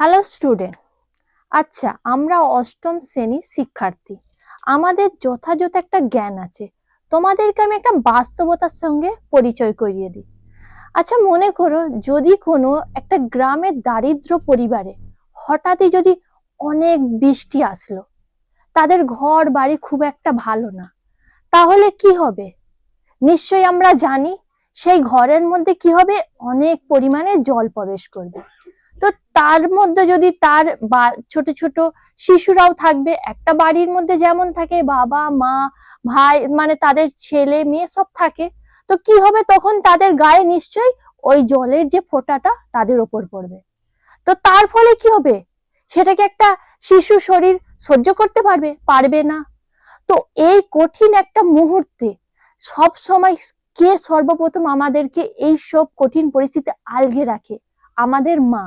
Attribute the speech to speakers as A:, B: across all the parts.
A: Hello student. আচ্ছা, আমরা অষ্টম শ্রেণীর শিক্ষার্থী। আমাদের যথাযথ একটা জ্ঞান আছে। তোমাদেরকে আমি একটা বাস্তবতার সঙ্গে পরিচয় করিয়ে দিই। আচ্ছা, মনে করো যদি কোনো একটা গ্রামের দারিদ্র পরিবারে হঠাৎই যদি অনেক বৃষ্টি আসলো, তাদের ঘর বাড়ি খুব একটা ভালো না, তাহলে কি হবে? নিশ্চয়ই আমরা জানি সেই ঘরের মধ্যে কি হবে, অনেক পরিমাণে জল প্রবেশ করবে। তো তার মধ্যে যদি তার ছোট ছোট শিশুরাও থাকবে, একটা বাড়ির মধ্যে যেমন থাকে বাবা মা ভাই, মানে তাদের ছেলে মেয়ে সব থাকে, তো কি হবে তখন তাদের গায়ে নিশ্চয়ই ওই জলের যে ফোঁটাটা তাদের ওপর পড়বে। তো তার ফলে কি হবে, সেটাকে একটা শিশু শরীর সহ্য করতে পারবে? পারবে না। তো এই কঠিন একটা মুহূর্তে সব সময় কে সর্বপ্রথম আমাদেরকে এই সব কঠিন পরিস্থিতি আলগে রাখে? আমাদের মা।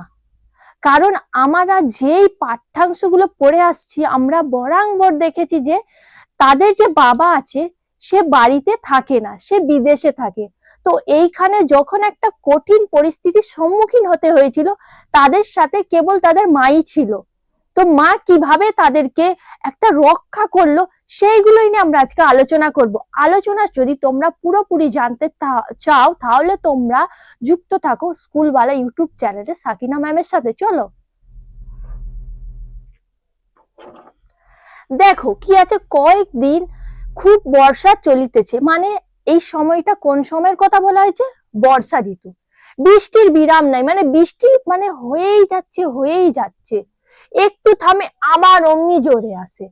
A: কারণ আমরা যেই পাঠ্যাংশগুলো পড়ে আসছি, আমরা বরাবর দেখেছি যে তাদের যে বাবা আছে সে বাড়িতে থাকে না, সে বিদেশে থাকে। তো এইখানে যখন একটা কঠিন পরিস্থিতির সম্মুখীন হতে হয়েছিল, তাদের সাথে কেবল তাদের মাই ছিল। তো মা কিভাবে তাদেরকে একটা রক্ষা করলো, সেইগুলোই নিয়ে আমরা আজকে আলোচনা করব। আলোচনা যদি তোমরা পুরোপুরি জানতে চাও, তাহলে তোমরা যুক্ত থাকো স্কুলওয়ালা ইউটিউব চ্যানেলে সাকিনা ম্যামের সাথে। চলো দেখো কি আছে। কয়েকদিন খুব বর্ষা চলিতেছে, মানে এই সময়টা কোন সময়ের কথা বলা হয়েছে? বর্ষা ঋতু। বৃষ্টির বিরাম নাই, মানে বৃষ্টি মানে হয়েই যাচ্ছে হয়েই যাচ্ছে, একটু থামে আবার অমনি জোরে আসে।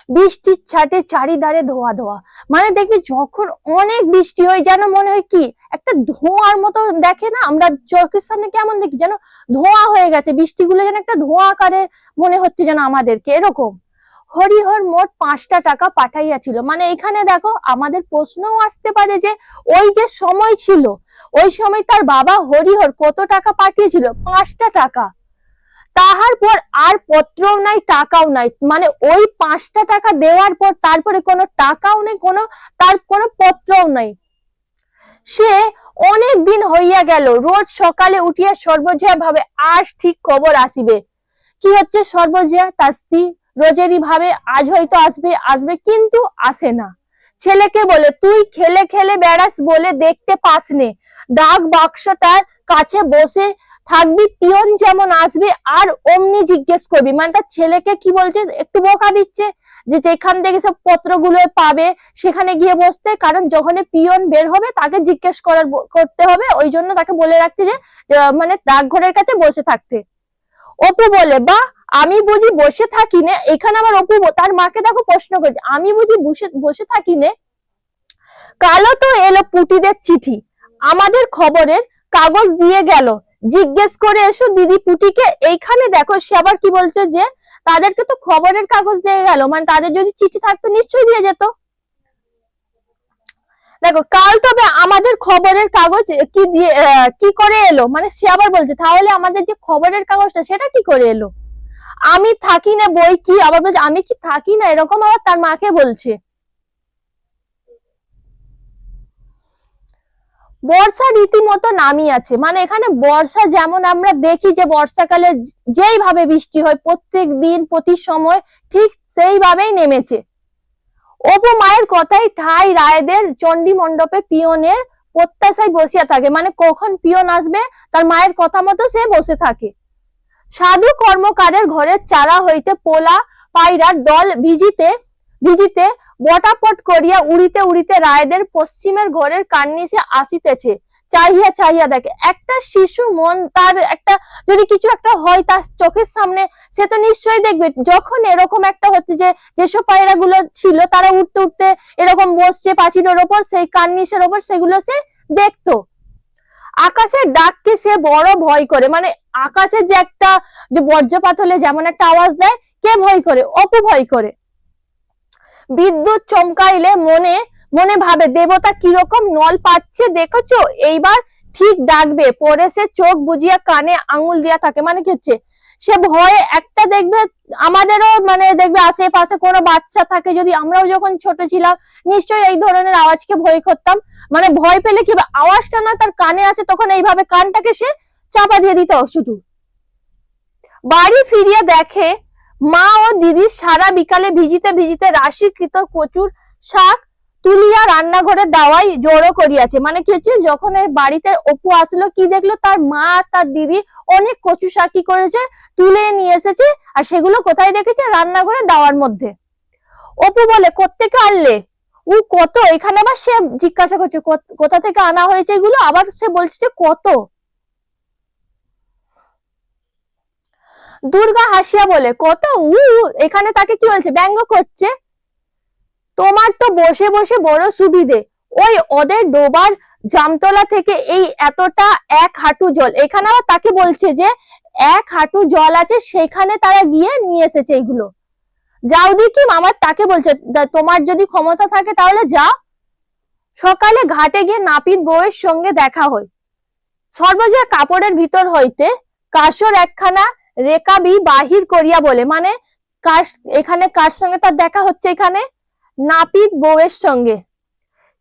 A: বৃষ্টির ছাটে চারিধারে ধোয়া ধোয়া, মানে দেখবি যখন অনেক বৃষ্টি হয় যেন মনে হয় কি একটা ধোঁয়ার মতো, দেখে না আমরা চোখের সামনে কেমন দেখি, যেন ধোঁয়া হয়ে গেছে, বৃষ্টিগুলো যেন একটা ধোঁয়া আকারে মনে হচ্ছে যেন আমাদেরকে এরকম। হরিহর মোট 5টা টাকা পাঠাইয়াছিল, মানে এখানে দেখো আমাদের প্রশ্নও আসতে পারে যে ওই যে সময় ছিল, ওই সময় তার বাবা হরিহর কত টাকা পাঠিয়েছিল? 5টা টাকা। তাহার পর আর পত্রও নাই টাকাও নাই, মানে ওই 5টা টাকা দেওয়ার পর তারপরে কোনো টাকাও নেই, তার কোনো পত্রও নাই। সে অনেক দিন হইয়া গেল, রোজ সকালে উঠিয়া সর্বজয়া ভাবে আজ ঠিক খবর আসিবে। কি হচ্ছে? সর্বজয়া তার স্ত্রী রোজেরই ভাবে আজ হয়তো আসবে আসবে, কিন্তু আসে না। ছেলেকে বলে তুই খেলে খেলে বেড়াস বলে দেখতে পাস নে, ডাক বাক্সটার কাছে বসে থাকবি, পিয়ন যেমন আসবে আর অমনি জিজ্ঞেস করবি। মানে তার ছেলেকে কি বলছে, একটু বকা দিচ্ছে যে যেখান থেকে সব পত্রগুলো পাবে সেখানে গিয়ে বসতে, কারণ যখন পিয়ন বের হবে তাকে জিজ্ঞেস করতে হবে, ওই জন্য তাকে বলে রাখতে যে মানে ডাকঘরের কাছে বসে থাকতে। অপু বলে বা আমি বুঝি বসে থাকি নে। এখানে আবার অপু তার মাকে দেখো প্রশ্ন করছে, আমি বুঝি বসে বসে থাকি নে? কালো তো এলো পুটিদের চিঠি, আমাদের খবরের কাগজ দিয়ে গেল, জিজ্ঞেস করে এসো দিদি পুটিকে। এইখানে দেখো সে আবার কি বলছে যে তাদেরকে তো খবরের কাগজ দিয়ে গেল, মানে তাদের যদি চিঠি থাকতো নিশ্চয়ই দিয়ে যেত। দেখো কাল তবে আমাদের খবরের কাগজ কি দিয়ে কি করে এলো, মানে সে আবার বলছে তাহলে আমাদের যে খবরের কাগজটা সেটা কি করে এলো? আমি থাকি না বই কি, আবার বলছে আমি কি থাকি না, এরকম আবার তার মাকে বলছে। বর্ষা রীতিমতো নামিয়াছে, মানে এখানে বর্ষা যেমন আমরা দেখি যে বর্ষাকালে যেইভাবে বৃষ্টি হয় প্রত্যেক দিন প্রতি সময়, ঠিক সেইভাবেই নেমেছে। অপু মায়ের কথাই ঠাই রায়দের চণ্ডী মণ্ডপে পিয়নের প্রত্যাশায় বসিয়া থাকে, মানে কখন পিয়ন আসবে তার মায়ের কথা মতো সে বসে থাকে। সাধু কর্মকারের ঘরের চালা হইতে পোলা পায়রার দল ভিজিতে ভিজিতে বটাপট করিয়া উড়িতে উড়িতে রায়দের পশ্চিমের ঘরের কার্নিশে আসিতেছে। চাহিয়া চাহিয়া দেখে একটা শিশু মন, তার একটা যদি কিছু একটা হয় তার চোখের সামনে, সে তো নিশ্চয়ই দেখবে। যখন এরকম একটা হচ্ছে যে যেসব পায়রা গুলো ছিল তারা উঠতে উঠতে এরকম বসছে পাঁচিলের ওপর, সেই কার্নিশের ওপর, সেগুলো সে দেখতো। আকাশের ডাককে সে বড় ভয় করে, মানে আকাশের যে একটা যে বজ্রপাত হলে যেমন একটা আওয়াজ দেয়, কে ভয় করে? অপু ভয় করে। বিদ্যুৎ চমকাইলে মনে মনে ভাবে দেবতা কিরকম নল পাচ্ছে দেখেছো, এইবার ঠিক ডাকবে। পরে সে চোখ বুজিয়া কানে আঙুল দিয়া থাকে, মানে কি হচ্ছে সে ভয়ে একটা দেখবে, আমাদেরও মানে দেখবে আশেপাশে কোনো বাচ্চা থাকে, যদি আমরাও যখন ছোট ছিলাম নিশ্চয়ই এই ধরনের আওয়াজকে ভয় করতাম। মানে ভয় পেলে কি আওয়াজটা না তার কানে আসে, তখন এইভাবে কানটাকে সে চাপা দিয়ে দিত শুধু। বাড়ি ফিরিয়ে দেখে মা ও দিদি সারা বিকালে ভিজিতে ভিজিতে রাশিকৃত কচুর শাক তুলিয়া রান্নাঘরে দাওয়াই জড়ো করিয়াছে। মানে কি হচ্ছে, যখন এই বাড়িতে অপু আসলো কি দেখলো, তার মা আর তার দিদি অনেক কচু শাক কি করেছে, তুলে নিয়ে এসেছে, আর সেগুলো কোথায় রেখেছে, রান্নাঘরে দাওয়ার মধ্যে। অপু বলে কোত্থেকে আনলে, ও কত, এখানে আবার সে জিজ্ঞাসা করছে কোথা থেকে আনা হয়েছে এগুলো, আবার সে বলছে যে কত। দুর্গা হাসিয়া বলে কত, এখানে তাকে কি বলছে, ব্যঙ্গ করছে। তোমার তো বসে বসে বড় সুবিধে, ওই ওদের ডোবার জামতলা থেকে এই এতটা এক হাঁটু জল, এখানে আবার তাকে বলছে যে এক হাঁটু জল আছে, সেখানে তারা গিয়ে নিয়ে এসেছে এইগুলো। যাও দেখি, আমার তাকে বলছে তোমার যদি ক্ষমতা থাকে তাহলে যাও। সকালে ঘাটে গিয়ে নাপিত বউয়ের সঙ্গে দেখা হয়। সর্বজয়া কাপড়ের ভিতর হইতে কাসর একখানা রেকাবি বাহির করিয়া বলে, মানে এখানে কার সঙ্গে তার দেখা হচ্ছে, এখানে নাপিত বউয়ের সঙ্গে।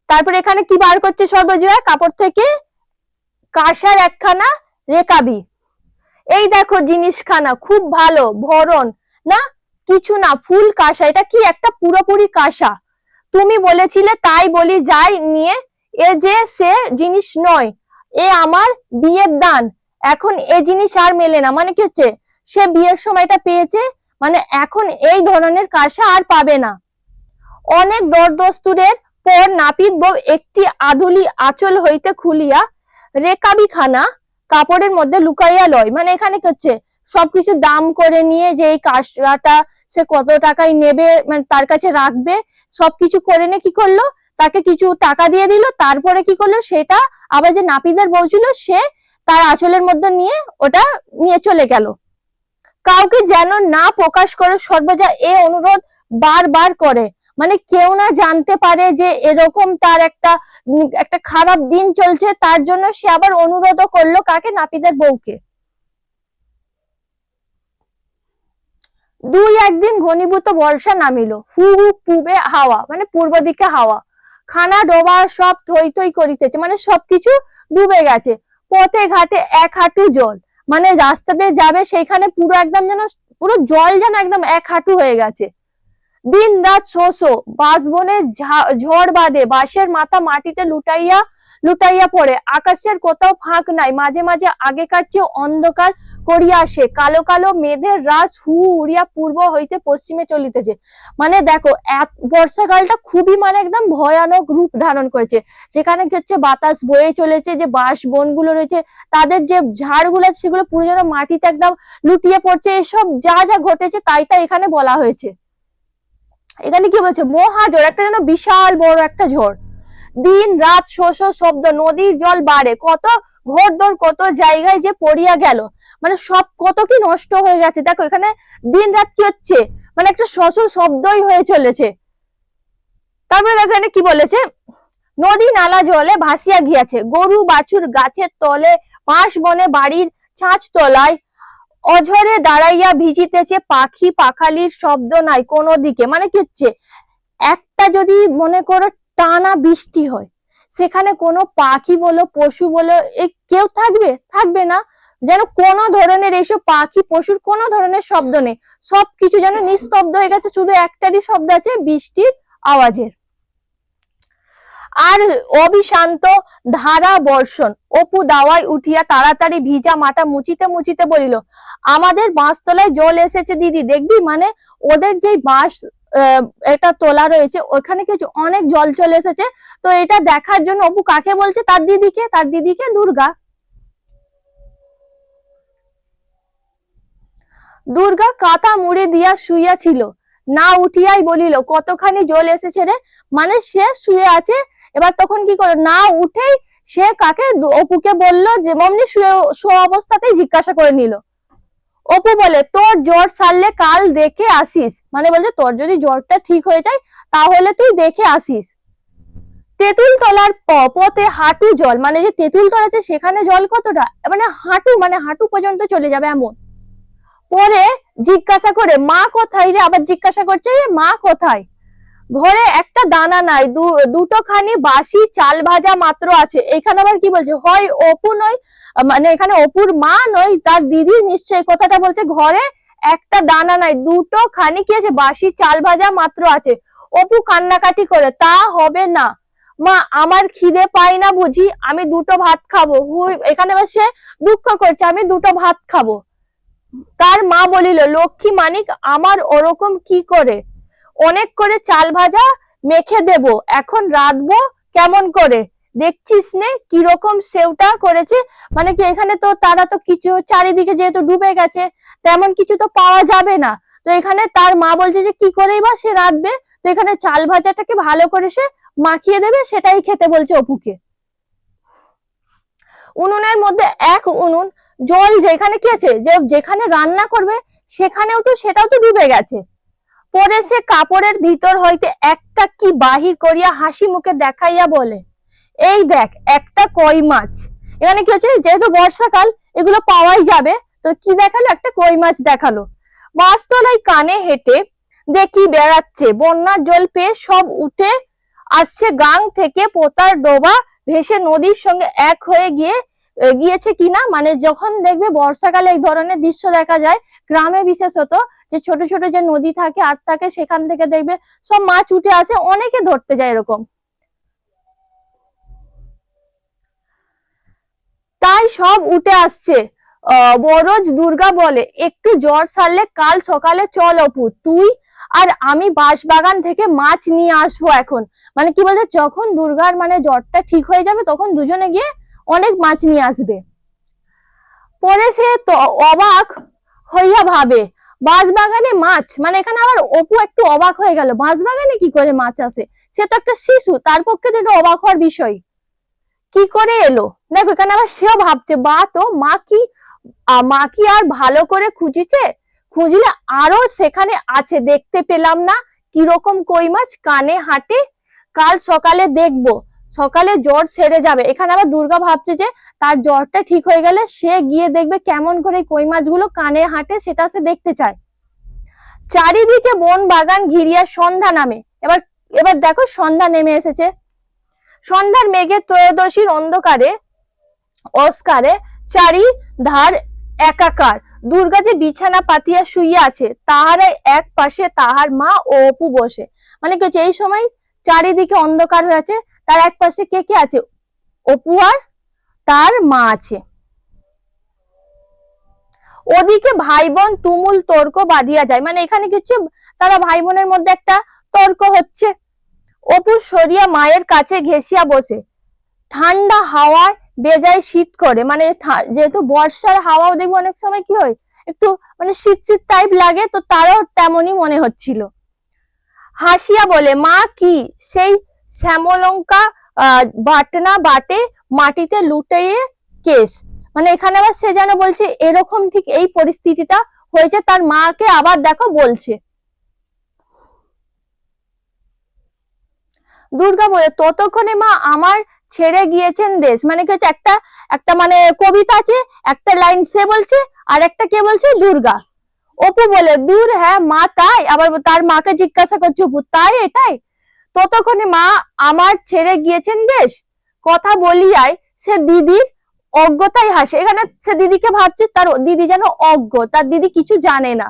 A: তারপর এখানে কি বার করছে সর্বজয়া কাপড় থেকে, কাঁসার একখানা রেকাবি। এই দেখো জিনিসখানা খুব ভালো, ভরণ না কিছু না, ফুল কাঁসা, এটা কি একটা পুরোপুরি কাঁসা। তুমি বলেছিলে তাই বলি যাই নিয়ে, এ যে সে জিনিস নয়, এ আমার বিয়ের দান, এখন এ জিনিস আর মেলে না। মানে কি হচ্ছে, সে বিয়ের সময়টা পেয়েছে, মানে এখন এই ধরনের কাঁসা আর পাবে না। অনেক দরদস্তুরের পর নাপিত বউ একটি আধুলি আঁচল হইতে খুলিয়া রেকাবিখানা কাপড়ের মধ্যে লুকাইয়া লয়। মানে এখানে কি হচ্ছে, সবকিছু দাম করে নিয়ে যে এই কাঁসাটা সে কত টাকায় নেবে, মানে তার কাছে রাখবে, সবকিছু করে নিয়ে কি করলো, তাকে কিছু টাকা দিয়ে দিল, তারপরে কি করলো, সেটা আবার যে নাপিতের বউ ছিল সে তার আঁচলের মধ্যে নিয়ে ওটা নিয়ে চলে গেল। কাউকে যেন না প্রকাশ করে সর্বজয়া এ অনুরোধ বারবার করে, মানে কেউ না জানতে পারে যে এরকম তার একটা খারাপ দিন চলছে, তার জন্য সে আবার অনুরোধও করলো কাকে, নাপিতের বউকে। দুই একদিন ঘনীভূত বর্ষা নামিল, হু হু পূবে হাওয়া, মানে পূর্ব দিকে হাওয়া, খানা ডোবা সব থই থই করিতেছে, মানে সবকিছু ডুবে গেছে। পথে ঘাটে এক হাঁটু জল, মানে রাস্তাতে যাবে সেখানে পুরো একদম যেন পুরো জল যেন একদম এক হাঁটু হয়ে গেছে। দিন রাত শো শো, বাঁশবনে ঝড় বাঁধে, বাঁশের মাথা মাটিতে লুটাইয়া লুটাইয়া পড়ে, আকাশের কোথাও ফাঁক নাই, মাঝে মাঝে আগেকার চেয়ে অন্ধকার করিয়া আসে, কালো কালো মেঘের রাস হু উড়িয়া পূর্ব হইতে পশ্চিমে চলিতেছে। মানে দেখো বর্ষাকালটা খুবই মানে একদম ভয়ানক রূপ ধারণ করেছে, যেখানে কি হচ্ছে বাতাস বয়ে চলেছে, যে বাঁশ বনগুলো রয়েছে তাদের যে ঝাড়গুলো সেগুলো পুরো যেন মাটিতে একদম লুটিয়ে পড়ছে, এসব যা যা ঘটেছে তাই তাই এখানে বলা হয়েছে। এখানে কি বলছে, মহাঝড়, একটা যেন বিশাল বড় একটা ঝড়, দিন রাত শো শো শব্দ, নদীর জল বাড়ে, কত ঘোড়দৌড়, কত জায়গায় যে পড়িয়া গেল, মানে সব কত কি নষ্ট হয়ে গেছে। দেখো এখানে দিন রাত কি হচ্ছে, মানে একটা শশু শব্দই হয়ে চলেছে। তারপরে এখানে কি বলেছে, নদী নালা জলে ভাসিয়া গিয়াছে, গরু বাছুর গাছের তলে, বাঁশ বনে বাড়ির ছাঁচ তলায় অঝরে দাঁড়াইয়া ভিজিতেছে, পাখি পাখালির শব্দ নাই কোনো দিকে। মানে কি হচ্ছে, একটা যদি মনে করো টানা বৃষ্টি হয়, সেখানে কোনো পাখি বলো পশু বলো কেউ থাকবে না, যেন কোনো ধরনের এইসব পাখি পশুর কোনো ধরনের শব্দ নেই, সবকিছু যেন নিস্তব্ধ হয়ে গেছে, শুধু একটারই শব্দ আছে, বৃষ্টির আওয়াজের। আর অবিশান্ত ধারা বর্ষণ। অপু দাওয়ায় উঠিয়া তাড়াতাড়ি ভিজা মাথা মুছিতে মুছিতে বলিল, আমাদের বাঁশতলায় জল এসেছে দিদি, দেখবি, মানে ওদের যে বাঁশ এটা তোলা রয়েছে ওখানে কিছু অনেক জল চলে এসেছে, তো এটা দেখার জন্য অপু কাকে বলছে, তার দিদিকে দুর্গা। দুর্গা কাঁথা মুড়ি দিয়া শুইয়া ছিল, না উঠিয়াই বলিল, কতখানি জল এসেছে রে, মানে সে শুয়ে আছে, এবার তখন কি করে, না উঠেই সে কাকে, অপুকে বললো, যে অমনি শুয়ে অবস্থাতেই জিজ্ঞাসা করে নিল। অপু বলে, তোর জ্বর সারলে কাল দেখে আসিস, মানে বলছে তোর যদি জ্বরটা ঠিক হয়ে যায় তাহলে তুই দেখে আসিস। তেঁতুল তলার পথে হাঁটু জল, মানে যে তেঁতুল তলা আছে সেখানে জল কতটা, মানে হাঁটু পর্যন্ত চলে যাবে এমন। পরে জিজ্ঞাসা করে, মা কোথায় রে, আবার জিজ্ঞাসা করছে মা কোথায়, ঘরে একটা দানা নাই, দুটো খানি বাসি চাল ভাজা মাত্র আছে। এখানে আবার কি বলছে, হয় অপু নয়, মানে এখানে অপুর মা নয় তার দিদি নিশ্চয়ই কথাটা বলছে, ঘরে একটা দানা নাই, দুটো খানি কি আছে, বাসি চাল ভাজা মাত্র আছে। অপু কান্নাকাটি করে, তা হবে না মা, আমার খিদে পাই না বুঝি, আমি দুটো ভাত খাবো। এখানে বসে দুঃখ করছে, আমি দুটো ভাত খাবো। তার মা বলিল, লক্ষ্মী মানিক আমার ওরকম কি করে, অনেক করে চাল ভাজা মেখে দেব, এখন রাঁধবো কেমন করে, দেখছিস নে কিরকম সেওটা করেছে। মানে কি এখানে তো তারা তো কিছু চারিদিকে যেহেতু ডুবে গেছে, তেমন কিছু তো পাওয়া যাবে না। তো এখানে তার মা বলছে যে কি করেই বা সে রাঁধবে, তো এখানে চাল ভাজাটাকে ভালো করে সে মাখিয়ে দেবে, সেটাই খেতে বলছে অপুকে। উনুনের মধ্যে এক উনুন জল, যেখানে কি আছে, যে যেখানে রান্না করবে সেখানেও তো সেটাও তো ডুবে গেছে। পরে সে কাপড়ের ভিতর হইতে একটা কি বাহির করিয়া হাসি মুখে দেখাইয়া বলে, এই দেখ একটা কই মাছ। এখানে কি হচ্ছে, যেহেতু বর্ষাকাল এগুলো পাওয়াই যাবে, তো কি দেখালো, একটা কই মাছ দেখালো। মাছতলায় কানে হেঁটে দেখি বেড়াচ্ছে, বন্যার জল পেয়ে সব উঠে আসছে গাং থেকে, পোতার ডোবা ভেসে নদীর সঙ্গে এক হয়ে গিয়েছে কিনা। মানে যখন দেখবে বর্ষাকালে এই ধরনের দৃশ্য দেখা যায় গ্রামে, বিশেষত যে ছোট ছোট যে নদী থাকে আর থাকে, সেখান থেকে দেখবে সব মাছ উঠে আসে, অনেকে ধরতে যায় এরকম। তাই সব উঠে আসছে। বরজ দুর্গা বলে, একটু জ্বর সারলে কাল সকালে চল অপু, তুই আর আমি বাঁশবাগান থেকে মাছ নিয়ে আসবো এখন। মানে কি বলছে, যখন দুর্গার মানে জ্বরটা ঠিক হয়ে যাবে তখন দুজনে গিয়ে অনেক মাছ নিয়ে আসবে। পরে সে তো অবাক হইয়া ভাবে, বাঁশবাগানে মাছ, মানে এখানে আবার অপু একটু অবাক হয়ে গেল, বাঁশবাগানে কি করে মাছ আসে, সে তো একটা শিশু, তার পক্ষে তো একটু অবাক হওয়ার বিষয়, কি করে এলো। দেখো এখানে আবার সেও ভাবছে, বা তো মা কি আর ভালো করে খুঁজিছে, খুঁজলে আরো সেখানে আছে, দেখতে পেলাম না কিরকম কই মাছ, কানে হাটে, কাল সকালে দেখবো, সকালে জ্বর সেরে যাবে। এখানে আবার দুর্গা ভাবছে যে তার জ্বরটা ঠিক হয়ে গেলে সে গিয়ে দেখবে কেমন করে কই মাছগুলো কানে হাটে, সেটা সে দেখতে চায়। চারিদিকে বন বাগান ঘিরিয়া সন্ধ্যা নামে। এবার এবার দেখো সন্ধ্যা নেমে এসেছে। সন্ধ্যার মেঘে ত্রয়োদশীর অন্ধকারে অস্কারে চারিধার একাকার। দুর্গা যে বিছানা পাতিয়া শুইয়া আছে, তাহার এক পাশে তাহার মা ও অপু বসে। মানে কি হচ্ছে, এই সময় চারিদিকে অন্ধকার হয়ে আছে, তার এক পাশে কে কে আছে, অপু আর তার মা আছে। ওদিকে ভাই বোন তুমুল তর্ক বাঁধিয়া যায়। মানে এখানে কি হচ্ছে, তারা ভাই বোনের মধ্যে একটা তর্ক হচ্ছে। অপু সরিয়া মায়ের কাছে ঘেঁষিয়া বসে, ঠান্ডা হাওয়ায় বেজায় শীত করে। মানে যেহেতু বর্ষার হাওয়াও দেখবো অনেক সময় কি হয়, একটু মানে শীত শীত টাইপ লাগে, তো তারও তেমনই মনে হচ্ছিল। হাসিয়া বলে, মা কি সেই শ্যামলঙ্কা বাটনা বাটে মাটিতে লুটিয়ে কেশ। মানে এখানে আবার সে যেন বলছে এরকম ঠিক এই পরিস্থিতিটা হয়েছে, তার মাকে আবার দেখো বলছে। দুর্গা বলে, ততক্ষণে মা আমার ছেড়ে গিয়েছেন দেশ। মানে কি হচ্ছে, একটা একটা মানে কবিতা আছে, একটা লাইন সে বলছে আর একটা কে বলছে, দুর্গা। অপু বলে, দূর হ্যাঁ মা, তাই? আবার তার মাকে জিজ্ঞাসা করছে অপু, তাই এটাই? ততক্ষণে মা আমার ছেড়ে গিয়েছেন দেশ কথা বলিয়াই সে দিদির অজ্ঞতায় হাসে। এখানে সে দিদিকে ভাবছে তার দিদি যেন অজ্ঞ, তার দিদি কিছু জানে না।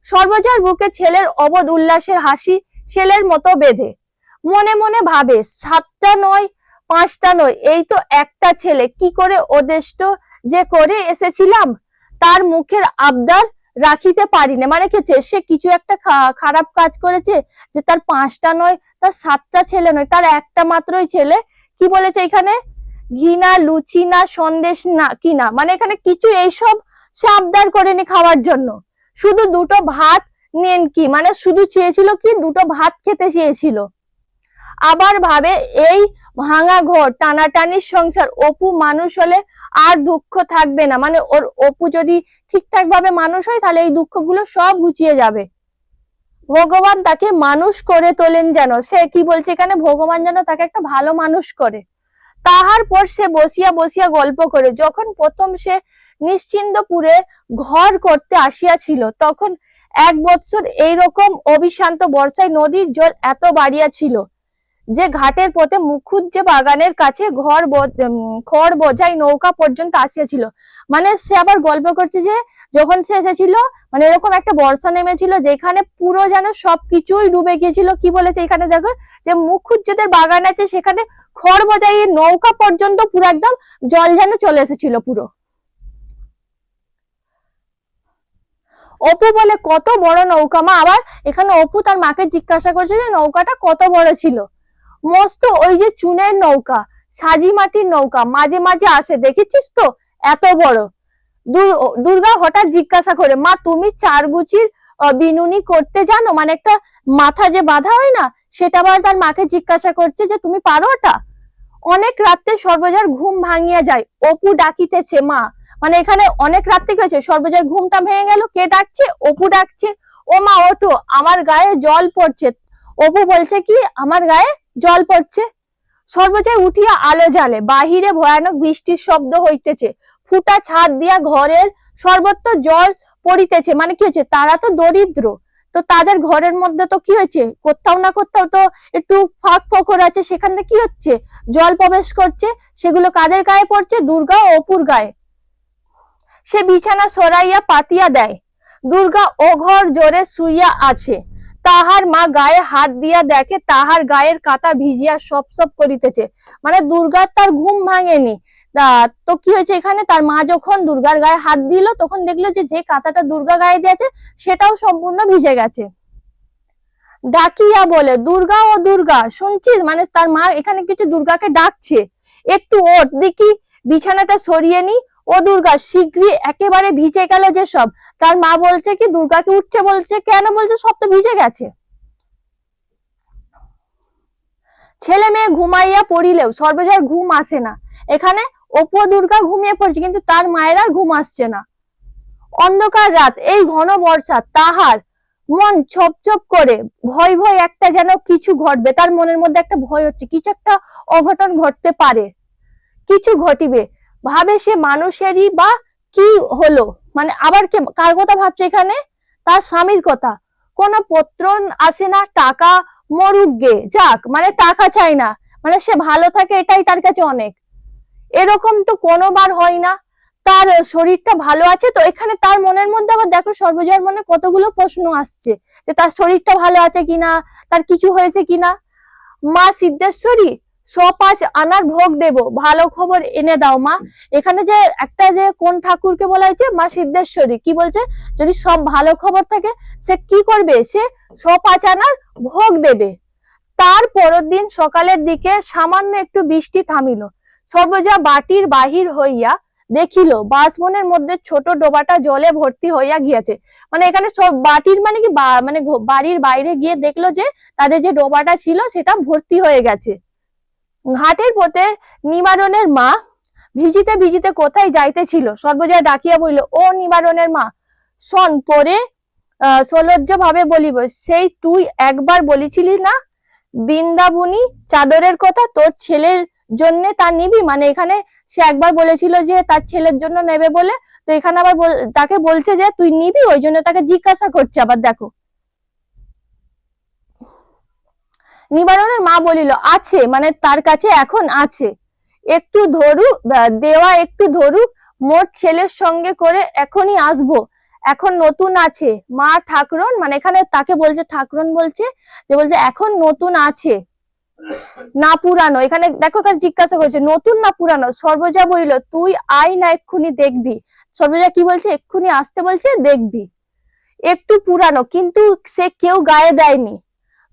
A: সর্বজয়ার বুকে ছেলের অবধ উল্লাসের হাসি ছেলের মতো বেঁধে। মনে মনে ভাবে, 7টা নয় 5টা নয়, এই তো একটা ছেলে, কি করে ওদেষ্ট যে করে এসেছিলাম, তার মুখের আবদার রাখিতে পারি না। মানে কি সে কিছু একটা খারাপ কাজ করেছে, যে তার 5টা নয়, তার 7টা ছেলে নয়, তার একটা মাত্রই ছেলে। কি বলেছে এখানে, ঘিনা লুচি না সন্দেশ না কিনা, মানে এখানে কিছু এইসব সে আবদার করেনি খাওয়ার জন্য, শুধু দুটো ভাত নেন কি, মানে শুধু চেয়েছিল কি দুটো ভাত খেতে চেয়েছিল। আবার ভাবে, এই ভাঙা ঘর টানাটানির সংসার, অপু মানুষ হলে আর দুঃখ থাকবে না। মানে ওর অপু যদি ঠিকঠাক ভাবে মানুষ হয়, তাহলে এই দুঃখগুলো সব ঘুচিয়ে যাবে। ভগবান তাকে মানুষ করে তোলেন যেন, সে কি বলছে এখানে, ভগবান যেন তাকে একটা ভালো মানুষ করে। তাহার পর সে বসিয়া বসিয়া গল্প করে, যখন প্রথম সে নিশ্চিন্দপুরে ঘর করতে আসিয়াছিল, তখন এক বছর এইরকম অবিশ্রান্ত বর্ষায় নদীর জল এত বাড়িয়াছিল যে ঘাটের পথে মুখুজ্জে বাগানের কাছে খড় বোঝাই নৌকা পর্যন্ত আসিয়াছিল। মানে সে আবার গল্প করছে যে যখন সে এসেছিল মানে এরকম একটা বর্ষা নেমেছিল যেখানে পুরো যেন সবকিছুই ডুবে গিয়েছিল। কি বলেছে এখানে দেখো যে মুখুজ্জেদের বাগান আছে সেখানে খড় বোঝাই নৌকা পর্যন্ত পুরো একদম জল যেন চলে এসেছিল পুরো। অপু বলে কত বড় নৌকা মা? আবার এখানে অপু তার মাকে জিজ্ঞাসা করছে যে নৌকাটা কত বড় ছিল। মস্ত ওই যে চুনের নৌকা, সাজি মাটির নৌকা, মাঝে মাঝে আসে, দেখেছিস তো এত বড়। দুর্গা হঠাৎ জিজ্ঞাসা করে মা তুমি চারগুচির বিনুনি করতে জানো? মানে একটা মাথা যে বাঁধা হয় না সেটা আবার তার মাকে জিজ্ঞাসা করছে যে তুমি পারো ওটা? অনেক রাত্রে সর্বজার ঘুম ভাঙিয়া যায়, অপু ডাকিতেছে মা। মানে এখানে অনেক রাত্রে কি হয়েছে, সর্বজার ঘুমটা ভেঙে গেল, কে ডাকছে? অপু ডাকছে, ও মা ওঠো আমার গায়ে জল পড়ছে। অপু বলছে কি আমার গায়ে জল পড়ছে? সর্বজয় উঠিয়া আলো জ্বালে, বাহিরে ভয়ানক বৃষ্টির শব্দ হইতেছে, ফুটা ছাদ দিয়া ঘরের সর্বত্র জল পড়িতেছে। মানে কি হচ্ছে, তারা তো দরিদ্র, তো তাদের ঘরের মধ্যে তো কি হয়েছে, কোথাও না কোথাও তো একটু ফাঁক ফোকর আছে, সেখানে কি হচ্ছে জল প্রবেশ করছে। সেগুলো কাদের গায়ে পড়ছে? দুর্গা ও অপুর গায়ে। সে বিছানা সরাইয়া পাতিয়া দেয়, দুর্গা ও ঘর জোরে শুইয়া আছে। তাহার মা গায়ে হাত দিয়া দেখে তাহার গায়ের কাঁটা ভিজিয়া সপ সপ করিতেছে। মানে দুর্গার তার ঘুম ভাঙেনি। তো কি হয়েছে এখানে, তার মা যখন দুর্গার গায়ে হাত দিল তখন দেখলো যে যে কাঁটাটা দুর্গা গায়ে দিয়েছে সেটাও সম্পূর্ণ ভিজে গেছে। ডাকিয়া বলে দুর্গা ও দুর্গা শুনছিস? মানে তার মা এখানে কিছু দুর্গাকে ডাকছে, একটু ওঠ দেখি, বিছানাটা সরিয়ে নি। ও দুর্গা শীঘ্রই, একেবারে ভিজে গেল যে সব। তার মা বলছে কি দুর্গাকে উঠছে বলছে, কেন বলছে সব তো ভিজে গেছে। ছেলে মেয়ে ঘুমাইয়া পড়িলেও সর্বজার ঘুম আসে না। এখানে অপু দুর্গা ঘুমিয়ে পড়ছে কিন্তু তার মায়ের আর ঘুম আসছে না। অন্ধকার রাত, এই ঘন বর্ষা, তাহার মন ছপছপ করে, ভয় ভয় একটা যেন কিছু ঘটবে। তার মনের মধ্যে একটা ভয় হচ্ছে, কিছু একটা অঘটন ঘটতে পারে, কিছু ঘটিবে। ভাবে সে মানুষেরই বা কি হলো, মানে আবার কে কার কথা ভাবছে এখানে? তার স্বামীর কথা। কোনো পত্র আসে না, টাকা মরুক গে যাক, মানে টাকা চাই না, মানে সে ভালো থাকে এটাই তার কাছে অনেক। এরকম তো কোনোবার হয় না, তার শরীরটা ভালো আছে তো। এখানে তার মনের মধ্যে আবার দেখো সর্বজয়ার মনে কতগুলো প্রশ্ন আসছে যে তার শরীরটা ভালো আছে কিনা, তার কিছু হয়েছে কিনা। মা সিদ্ধেশ্বরী, 105 আনার ভোগ দেব, ভালো খবর এনে দাও মা। এখানে যে একটা যে কোন ঠাকুরকে বলা হয়েছে, মা সিদ্ধেশ্বরী, কি বলছে যদি সব ভালো খবর থাকে সে কি করবে, সে 105 আনার ভোগ দেবে। তার পরের দিন সকালের দিকে সামান্য একটু বৃষ্টি থামিল। সর্বজয়া বাটির বাহির হইয়া দেখিল বাঁশবনের মধ্যে ছোট ডোবাটা জলে ভর্তি হইয়া গিয়াছে। মানে এখানে সব বাটির মানে কি মানে বাড়ির বাইরে গিয়ে দেখলো যে তাদের যে ডোবাটা ছিল সেটা ভর্তি হয়ে গেছে। ঘাটের পথে নিবারণের মা ভিজিতে ভিজিতে কোথায় যাইতেছিল। সর্বজয়া ডাকিয়া বলিল, ও নিবারণের মা শোন, পরে সলজ্জ ভাবে বলিব, সেই তুই একবার বলেছিলি না বৃন্দাবনী চাদরের কথা, তোর ছেলের জন্য তা নিবি। মানে এখানে সে একবার বলেছিল যে তার ছেলের জন্য নেবে বলে, তো এখানে আবার তাকে বলছে যে তুই নিবি, ওই জন্য তাকে জিজ্ঞাসা করছে। আবার দেখো নিবারণের মা বলিল, আছে, মানে তার কাছে এখন আছে, একটু ধরুক দেওয়া, একটু ধরুক, মোর ছেলের সঙ্গে করে এখনই আসবো, এখন নতুন আছে মা ঠাকুরন। মানে এখানে তাকে বলছে ঠাকুরন, বলছে যে বলছে এখন নতুন আছে না পুরানো। এখানে দেখো এখানে জিজ্ঞাসা করছে নতুন না পুরানো। সর্বজয়া বলিল, তুই আয় না এক্ষুনি দেখবি। সর্বজয়া কি বলছে, এক্ষুনি আসতে বলছে, দেখবি। একটু পুরানো, কিন্তু সে কেউ গায়ে দেয়নি,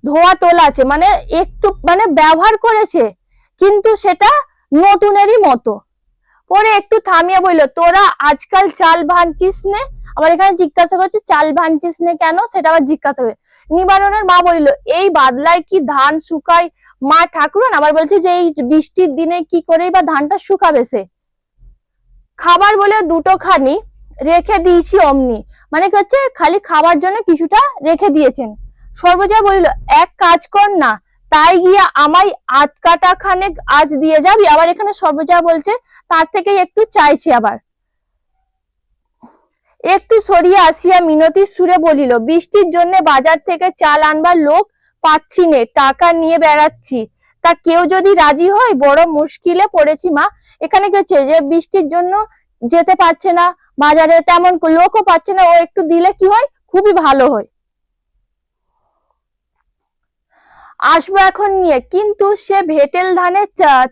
A: ধোয়া তোলা আছে, মানে একটু মানে ব্যবহার করেছে কিন্তু সেটা নতুনেরই মতো। পরে একটু থামিয়ে বলল, তোরা আজকাল চাল ভাঙছিস নে? আবার এখানে জিজ্ঞাসা করছে চাল ভাঙছিস নে কেন, সেটা আবার জিজ্ঞাসা করে। নিবারণের মা বলিল, এই বাদলায় কি ধান শুকায় মা ঠাকুরন? আবার বলছে যে এই বৃষ্টির দিনে কি করেই বা ধানটা শুকাবে সে। খাবার বলে দুটো খানি রেখে দিয়েছি অমনি, মানে কি হচ্ছে খালি খাবার জন্য কিছুটা রেখে দিয়েছেন। সর্বজয়া বলিল, এক কাজ কর না, তাই গিয়া আমায় আধ কাটা খানেক আজ দিয়ে যাবি। আবার এখানে সর্বজয়া বলছে তার থেকে একটু চাইছে। আবার একটু সরিয়া আসিয়া মিনতির সুরে বলিল, বৃষ্টির জন্য বাজার থেকে চাল আনবার লোক পাচ্ছি নে, টাকা নিয়ে বেড়াচ্ছি, তা কেউ যদি রাজি হয়। বড় মুশকিলে পড়েছি মা। এখানে কি হচ্ছে যে বৃষ্টির জন্য যেতে পারছে না বাজারে, তেমন লোকও পাচ্ছে না, ও একটু দিলে কি হয়, খুবই ভালো হয়। আসবো এখন নিয়ে। কিন্তু সে ভেটেল ধানের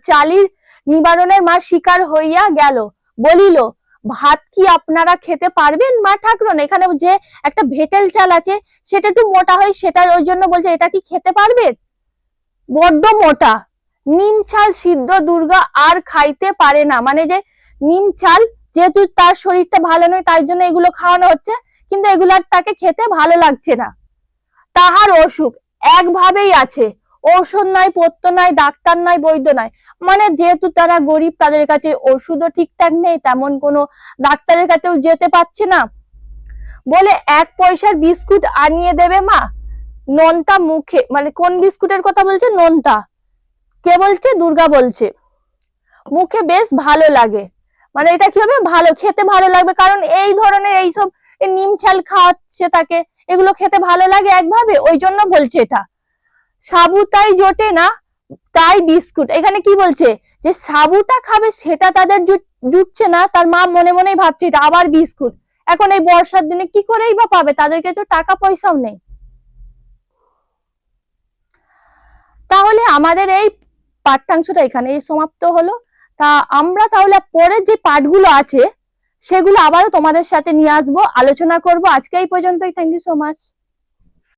A: চালির নিবারণের মা শিকার হইয়া গেল, বলিল, ভাত কি আপনারা খেতে পারবেন মা ঠাকরুন? এখানে যে একটা ভেটেল চাল আছে সেটা একটু মোটা হয়, সেটা ওই জন্য বলছে এটা কি খেতে পারবেন? বড্ড মোটা। নিম ছাল সিদ্ধ দুর্গা আর খাইতে পারে না, মানে যে নিম ছাল, যেহেতু তার শরীরটা ভালো নয় তাই জন্য এগুলো খাওয়ানো হচ্ছে, কিন্তু এগুলো আর তাকে খেতে ভালো লাগছে না। তাহার অসুখ একভাবেই আছে, ঔষধ নাই, পথ্য নাই, ডাক্তার নাই, বৈদ্য নাই। মানে যেহেতু তারা গরিব, তাদের কাছে ওষুধও ঠিকঠাক নেই, তেমন কোনো ডাক্তারের কাছেও যেতে পারছে না, বলে 1 পয়সার বিস্কুট আনিয়ে দেবে মা। নোনতা মুখে, মানে কোন বিস্কুটের কথা বলছে? নোনতা। কে বলছে? দুর্গা বলছে। মুখে বেশ ভালো লাগে, মানে এটা কি হবে, ভালো খেতে ভালো লাগবে, কারণ এই ধরনের এইসব নিম ছাল খাওয়াচ্ছে তাকে, এগুলো খেতে ভালো লাগে একভাবে, ওই জন্য বলছে এটা। সাবু তাই জোটে না, তাই বিস্কুট। এখানে কি বলছে যে সাবুটা খাবে সেটা তাদের জুটছে না, তার মা মনে মনেই ভাবছে এটা আবার বিস্কুট। এখন এই বর্ষার দিনে কি করেই বা পাবে, তাদেরকে তো টাকা পয়সাও নেই। তাহলে আমাদের এই পাঠ্যাংশটা এখানেই সমাপ্ত হলো। তা আমরা তাহলে পরের যে পাঠগুলো আছে সেগুলো আবারও তোমাদের সাথে নিয়ে আসবো, আলোচনা করব। আজকে এই পর্যন্তই। Thank you so much.